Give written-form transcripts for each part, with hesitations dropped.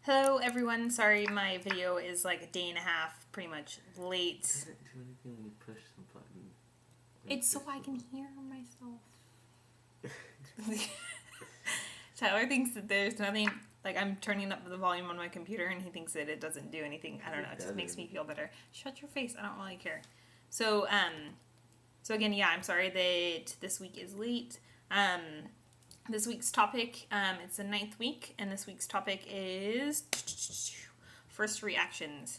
Hello everyone, sorry my video is like a day and a half pretty much late. Does it do anything when you push the button? It's so I can hear myself. Tyler thinks that there's nothing, like I'm turning up the volume on my computer and he thinks that it doesn't do anything. I don't know, it just makes me feel better. Shut your face, I don't really care. So again, yeah, I'm sorry that this week is late. This week's topic, it's the 9th week, and this week's topic is first reactions.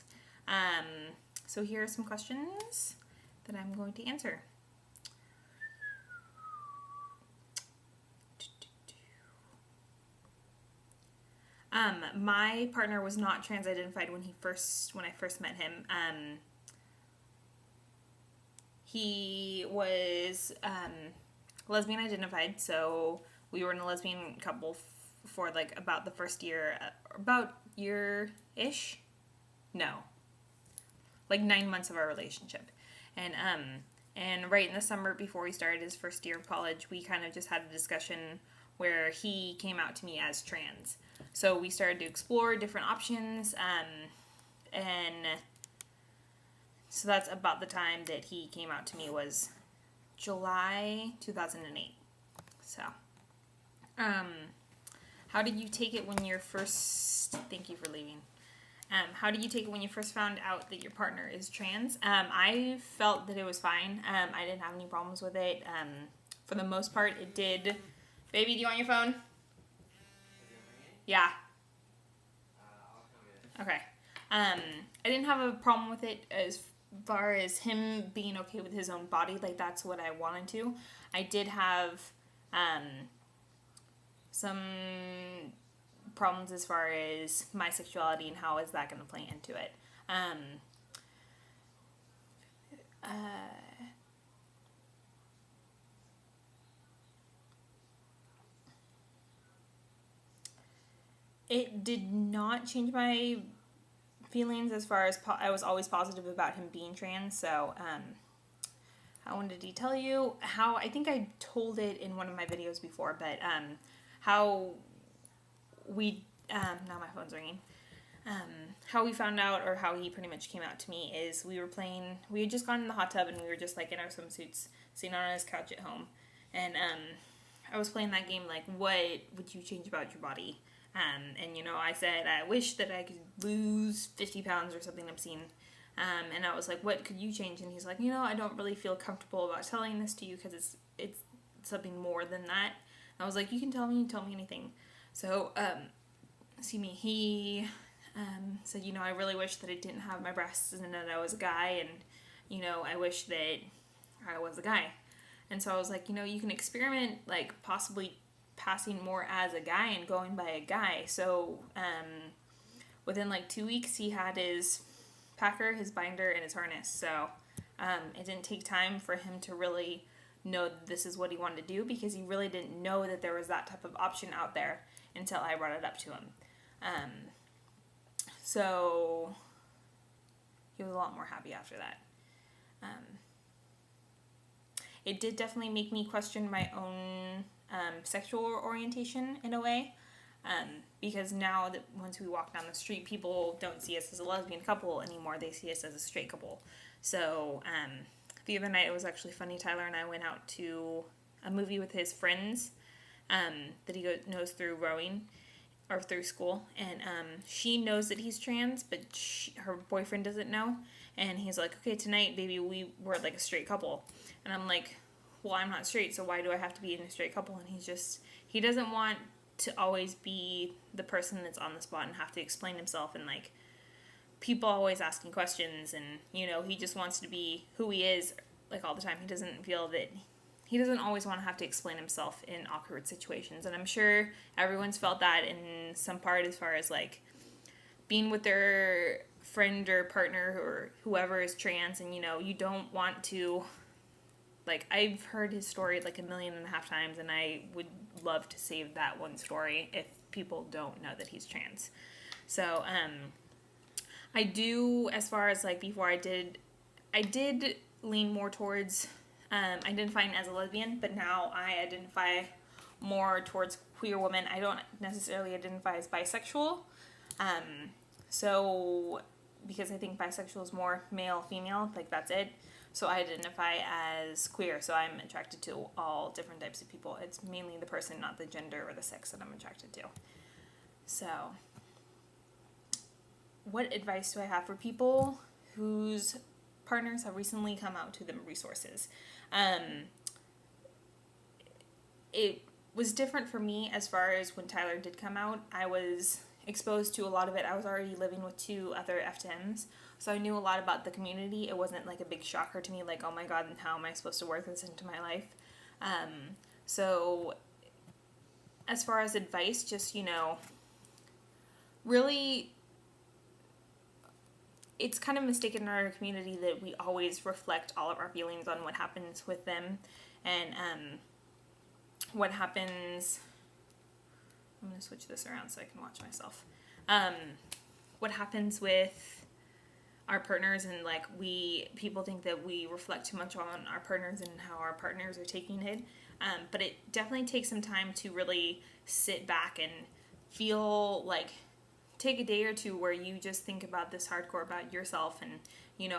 So here are some questions that I'm going to answer. My partner was not trans-identified when I first met him. He was lesbian identified, so we were in a lesbian couple for like about the first year, about year-ish? No. Like 9 months of our relationship. And right in the summer before we started his first year of college, we kind of just had a discussion where he came out to me as trans. So we started to explore different options, and so that's about the time that he came out to me was July 2008. So, how did you take it when you're first, thank you for leaving. How did you take it when you first found out that your partner is trans? I felt that it was fine. I didn't have any problems with it. For the most part, it did. Baby, do you want your phone? Yeah. Okay. I didn't have a problem with it as far as him being okay with his own body. Like, that's what I wanted to. I did have some problems as far as my sexuality and how is that going to play into it. It did not change my feelings as far as I was always positive about him being trans. So I wanted to tell you how, I think I told it in one of my videos before, but how we, now my phone's ringing, how we found out, or how he pretty much came out to me, is we had just gone in the hot tub and we were just like in our swimsuits sitting on his couch at home, and I was playing that game like, what would you change about your body? And you know, I said I wish that I could lose 50 pounds or something obscene. And I was like, what could you change? And he's like, you know, I don't really feel comfortable about telling this to you because it's something more than that. And I was like, you can tell me anything. So, he said, you know, I really wish that I didn't have my breasts and that I was a guy, and, you know, I wish that I was a guy. And so I was like, you know, you can experiment, like, possibly passing more as a guy and going by a guy. So, within like 2 weeks, he had his packer, his binder, and his harness. So, it didn't take time for him to really know that this is what he wanted to do, because he really didn't know that there was that type of option out there until I brought it up to him. So he was a lot more happy after that. It did definitely make me question my own sexual orientation in a way, because now that once we walk down the street, people don't see us as a lesbian couple anymore. They see us as a straight couple. So the other night, it was actually funny. Tyler and I went out to a movie with his friends that he knows through rowing or through school, and she knows that he's trans, but her boyfriend doesn't know. And he's like, okay, tonight, baby, we're like a straight couple. And I'm like, well, I'm not straight, so why do I have to be in a straight couple? And he doesn't want to always be the person that's on the spot and have to explain himself, and like people always asking questions, and you know, he just wants to be who he is like all the time. He doesn't feel that he doesn't always want to have to explain himself in awkward situations. And I'm sure everyone's felt that in some part, as far as like being with their friend or partner or whoever is trans, and you know, you don't want to, like, I've heard his story like 1.5 million times, and I would love to save that one story if people don't know that he's trans. So I do, as far as like before, I did lean more towards identifying as a lesbian, but now I identify more towards queer woman. I don't necessarily identify as bisexual. So because I think bisexual is more male, female, like that's it. So I identify as queer, so I'm attracted to all different types of people. It's mainly the person, not the gender or the sex that I'm attracted to. So what advice do I have for people whose partners have recently come out to them resources? It was different for me as far as when Tyler did come out. I was exposed to a lot of it. I was already living with 2 other FTMs, so I knew a lot about the community. It wasn't like a big shocker to me, like, oh my god, how am I supposed to work this into my life? So as far as advice, just, really, it's kind of mistaken in our community that we always reflect all of our feelings on what happens with them, and what happens. I'm going to switch this around so I can watch myself. What happens with our partners, and like people think that we reflect too much on our partners and how our partners are taking it. But it definitely takes some time to really sit back and feel like, take a day or two where you just think about this hardcore about yourself and,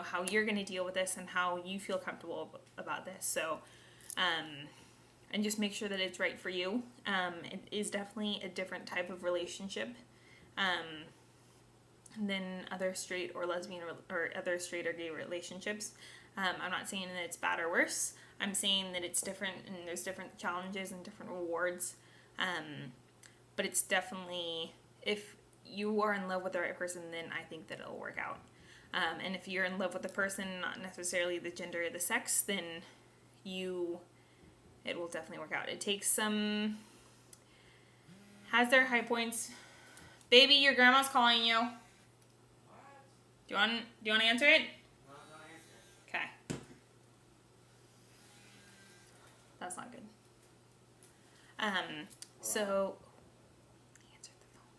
how you're going to deal with this and how you feel comfortable about this. So, and just make sure that it's right for you. It is definitely a different type of relationship than other straight or lesbian or other straight or gay relationships. I'm not saying that it's bad or worse. I'm saying that it's different and there's different challenges and different rewards. But it's definitely, if you are in love with the right person, then I think that it'll work out. And if you're in love with the person, not necessarily the gender or the sex, then it will definitely work out. It takes has their high points. Baby, your grandma's calling you. What? Do you want to answer it? No, don't answer it. Okay. That's not good. So he answered the phone.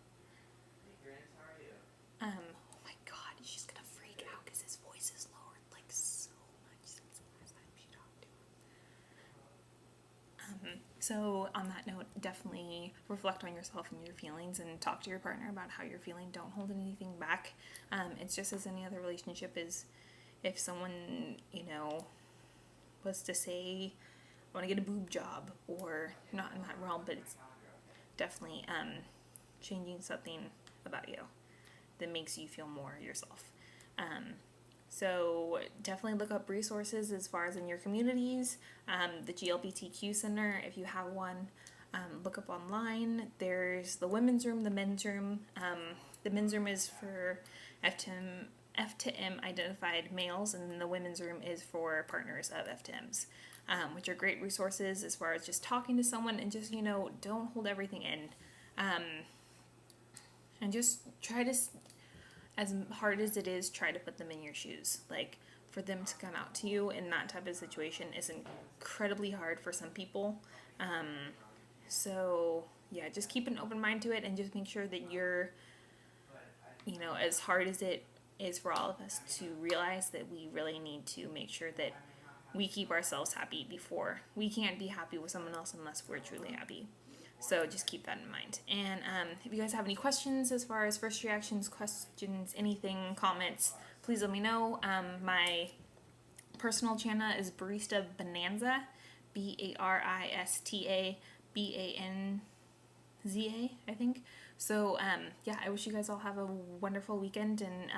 Hey, Grant, how are you? Oh my god, she's gonna freak out because his voice is lowered like so much since the last time she talked to him. So on that note, definitely reflect on yourself and your feelings and talk to your partner about how you're feeling. Don't hold anything back. It's just as any other relationship is. If someone, was to say, I want to get a boob job, or not in that realm, but it's definitely changing something about you that makes you feel more yourself. So definitely look up resources as far as in your communities. The GLBTQ Center, if you have one, look up online. There's the women's room, the men's room. The men's room is for FTM identified males, and then the women's room is for partners of FTMs, which are great resources as far as just talking to someone and just, don't hold everything in. And just try to, as hard as it is, try to put them in your shoes. Like, for them to come out to you in that type of situation is incredibly hard for some people. So, yeah, just keep an open mind to it and just make sure that you're, as hard as it is for all of us to realize that we really need to make sure that we keep ourselves happy before. We can't be happy with someone else unless we're truly happy. So just keep that in mind. And if you guys have any questions as far as first reactions, questions, anything, comments, please let me know. My personal channel is Barista Bonanza, BARISTA BANZA, I think. So yeah, I wish you guys all have a wonderful weekend, and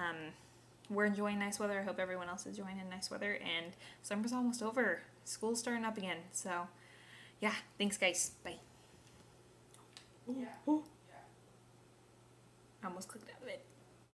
we're enjoying nice weather. I hope everyone else is enjoying nice weather, and summer's almost over. School's starting up again. So yeah, thanks guys. Bye. Ooh, ooh. I almost clicked out of it.